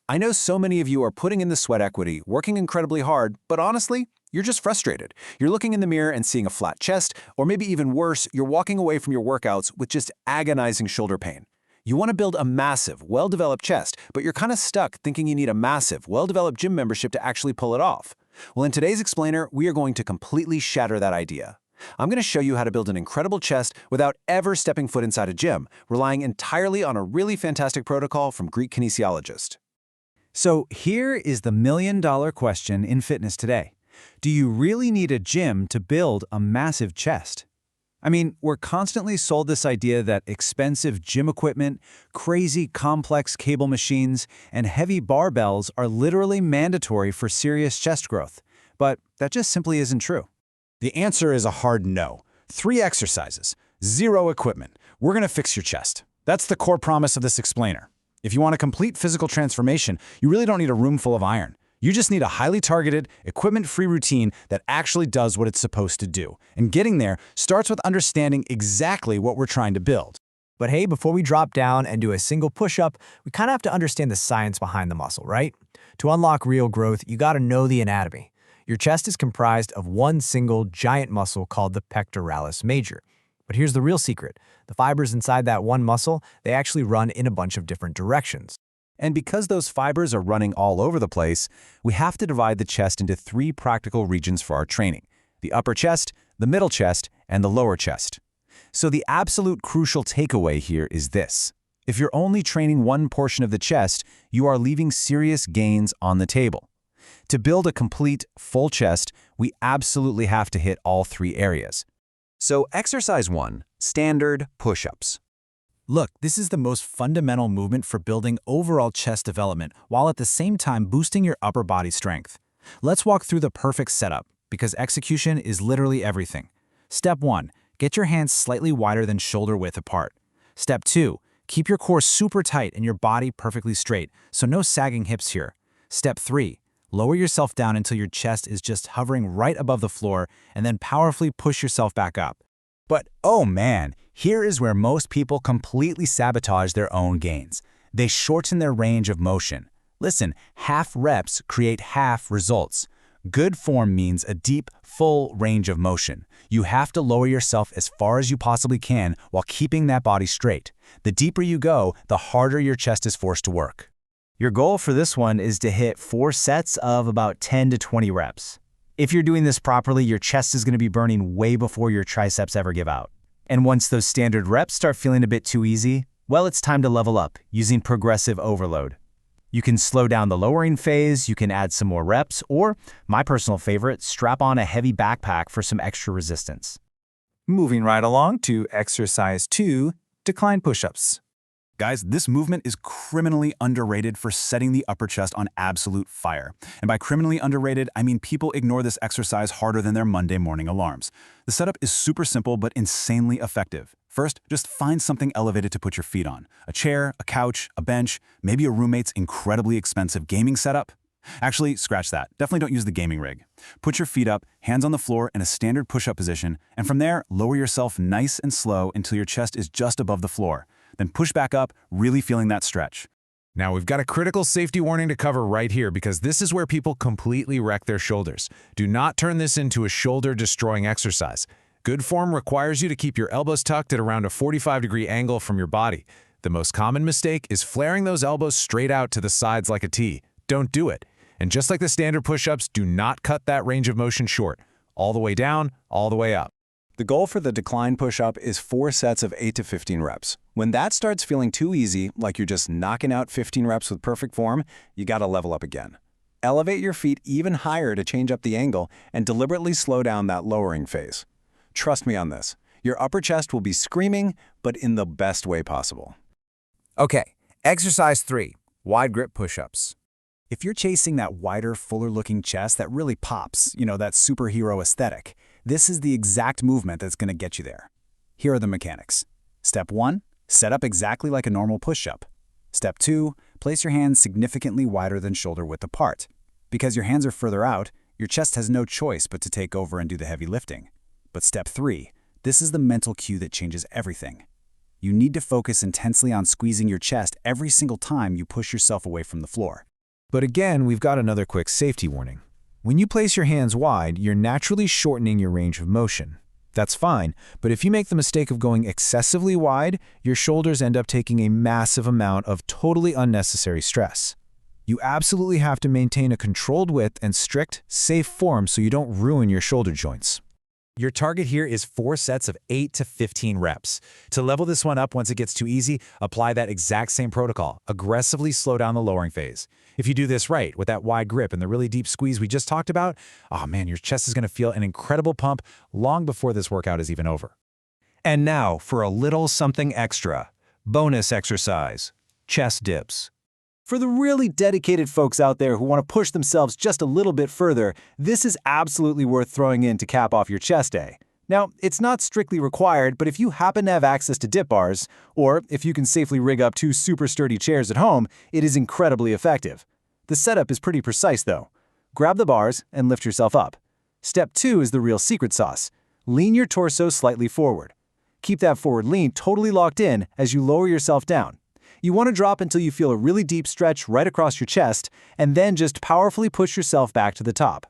I know so many of you are putting in the sweat equity, working incredibly hard, but honestly, you're just frustrated. You're looking in the mirror and seeing a flat chest, or maybe even worse, you're walking away from your workouts with just agonizing shoulder pain. You want to build a massive, well-developed chest, but you're kind of stuck thinking you need a massive, well-developed gym membership to actually pull it off. Well, in today's explainer, we are going to completely shatter that idea. I'm going to show you how to build an incredible chest without ever stepping foot inside a gym, relying entirely on a really fantastic protocol from Greek kinesiologist. So here is the million-dollar question in fitness today. Do you really need a gym to build a massive chest? I mean, we're constantly sold this idea that expensive gym equipment, crazy complex cable machines, and heavy barbells are literally mandatory for serious chest growth. But that just simply isn't true. The answer is a hard no. 3 exercises, 0 equipment. We're going to fix your chest. That's the core promise of this explainer. If you want a complete physical transformation, you really don't need a room full of iron. You just need a highly targeted, equipment-free routine that actually does what it's supposed to do. And getting there starts with understanding exactly what we're trying to build. But hey, before we drop down and do a single push-up, we kind of have to understand the science behind the muscle, right? To unlock real growth, you got to know the anatomy. Your chest is comprised of one single giant muscle called the pectoralis major. But here's the real secret. The fibers inside that one muscle, they actually run in a bunch of different directions. And because those fibers are running all over the place, we have to divide the chest into 3 practical regions for our training: the upper chest, the middle chest, and the lower chest. So the absolute crucial takeaway here is this. If you're only training one portion of the chest, you are leaving serious gains on the table. To build a complete, full chest, we absolutely have to hit all 3 areas. So exercise 1, standard push-ups. Look, this is the most fundamental movement for building overall chest development while at the same time boosting your upper body strength. Let's walk through the perfect setup, because execution is literally everything. Step 1, get your hands slightly wider than shoulder width apart. Step 2, keep your core super tight and your body perfectly straight, so no sagging hips here. Step 3, lower yourself down until your chest is just hovering right above the floor, and then powerfully push yourself back up. But oh man, here is where most people completely sabotage their own gains. They shorten their range of motion. Listen, half reps create half results. Good form means a deep, full range of motion. You have to lower yourself as far as you possibly can while keeping that body straight. The deeper you go, the harder your chest is forced to work. Your goal for this one is to hit 4 sets of about 10 to 20 reps. If you're doing this properly, your chest is going to be burning way before your triceps ever give out. And once those standard reps start feeling a bit too easy, well, it's time to level up using progressive overload. You can slow down the lowering phase, you can add some more reps, or, my personal favorite, strap on a heavy backpack for some extra resistance. Moving right along to exercise 2, decline push-ups. Guys, this movement is criminally underrated for setting the upper chest on absolute fire. And by criminally underrated, I mean people ignore this exercise harder than their Monday morning alarms. The setup is super simple but insanely effective. First, just find something elevated to put your feet on. A chair, a couch, a bench, maybe a roommate's incredibly expensive gaming setup. Actually, scratch that. Definitely don't use the gaming rig. Put your feet up, hands on the floor in a standard push-up position, and from there, lower yourself nice and slow until your chest is just above the floor. Then push back up, really feeling that stretch. Now we've got a critical safety warning to cover right here because this is where people completely wreck their shoulders. Do not turn this into a shoulder-destroying exercise. Good form requires you to keep your elbows tucked at around a 45-degree angle from your body. The most common mistake is flaring those elbows straight out to the sides like a T. Don't do it. And just like the standard push-ups, do not cut that range of motion short. All the way down, all the way up. The goal for the decline push-up is 4 sets of 8 to 15 reps. When that starts feeling too easy, like you're just knocking out 15 reps with perfect form, you gotta level up again. Elevate your feet even higher to change up the angle and deliberately slow down that lowering phase. Trust me on this. Your upper chest will be screaming, but in the best way possible. Okay, exercise 3, wide grip push-ups. If you're chasing that wider, fuller-looking chest that really pops, that superhero aesthetic, this is the exact movement that's going to get you there. Here are the mechanics. Step 1, set up exactly like a normal push-up. Step 2, place your hands significantly wider than shoulder width apart. Because your hands are further out, your chest has no choice but to take over and do the heavy lifting. But step 3, this is the mental cue that changes everything. You need to focus intensely on squeezing your chest every single time you push yourself away from the floor. But again, we've got another quick safety warning. When you place your hands wide, you're naturally shortening your range of motion. That's fine, but if you make the mistake of going excessively wide, your shoulders end up taking a massive amount of totally unnecessary stress. You absolutely have to maintain a controlled width and strict, safe form so you don't ruin your shoulder joints. Your target here is 4 sets of 8 to 15 reps. To level this one up once it gets too easy, apply that exact same protocol. Aggressively slow down the lowering phase. If you do this right, with that wide grip and the really deep squeeze we just talked about, oh man, your chest is going to feel an incredible pump long before this workout is even over. And now for a little something extra. Bonus exercise: chest dips. For the really dedicated folks out there who want to push themselves just a little bit further, this is absolutely worth throwing in to cap off your chest day. Now, it's not strictly required, but if you happen to have access to dip bars, or if you can safely rig up 2 super sturdy chairs at home, it is incredibly effective. The setup is pretty precise though. Grab the bars and lift yourself up. Step 2 is the real secret sauce. Lean your torso slightly forward. Keep that forward lean totally locked in as you lower yourself down. You want to drop until you feel a really deep stretch right across your chest, and then just powerfully push yourself back to the top.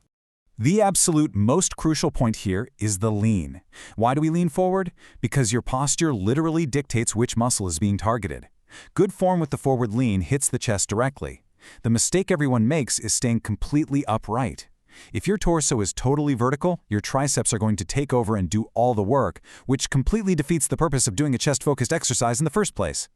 The absolute most crucial point here is the lean. Why do we lean forward? Because your posture literally dictates which muscle is being targeted. Good form with the forward lean hits the chest directly. The mistake everyone makes is staying completely upright. If your torso is totally vertical, your triceps are going to take over and do all the work, which completely defeats the purpose of doing a chest-focused exercise in the first place.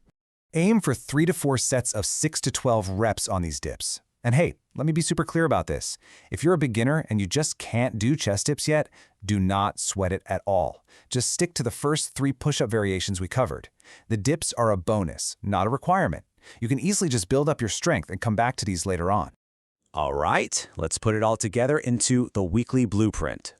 Aim for 3 to 4 sets of 6 to 12 reps on these dips. And hey, let me be super clear about this. If you're a beginner and you just can't do chest dips yet, do not sweat it at all. Just stick to the first 3 push-up variations we covered. The dips are a bonus, not a requirement. You can easily just build up your strength and come back to these later on. All right, let's put it all together into the weekly blueprint.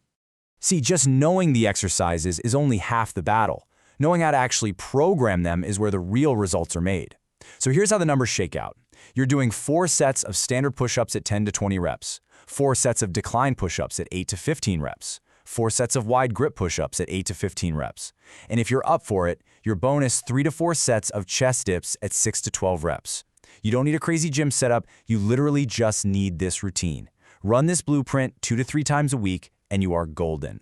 See, just knowing the exercises is only half the battle. Knowing how to actually program them is where the real results are made. So here's how the numbers shake out. You're doing 4 sets of standard push-ups at 10 to 20 reps, 4 sets of decline push-ups at 8 to 15 reps, 4 sets of wide grip push-ups at 8 to 15 reps. And if you're up for it, your bonus 3 to 4 sets of chest dips at 6 to 12 reps. You don't need a crazy gym setup, you literally just need this routine. Run this blueprint 2 to 3 times a week, and you are golden.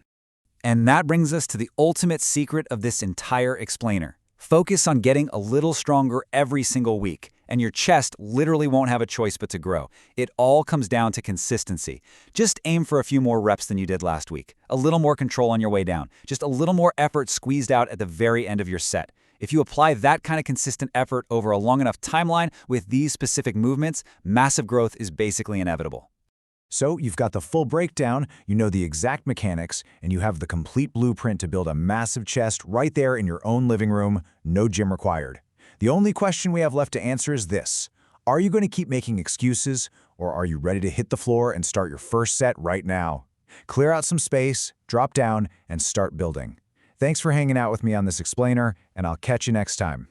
And that brings us to the ultimate secret of this entire explainer. Focus on getting a little stronger every single week, and your chest literally won't have a choice but to grow. It all comes down to consistency. Just aim for a few more reps than you did last week, a little more control on your way down, just a little more effort squeezed out at the very end of your set. If you apply that kind of consistent effort over a long enough timeline with these specific movements, massive growth is basically inevitable. So you've got the full breakdown, you know the exact mechanics, and you have the complete blueprint to build a massive chest right there in your own living room, no gym required. The only question we have left to answer is this: are you going to keep making excuses, or are you ready to hit the floor and start your first set right now? Clear out some space, drop down, and start building. Thanks for hanging out with me on this explainer, and I'll catch you next time.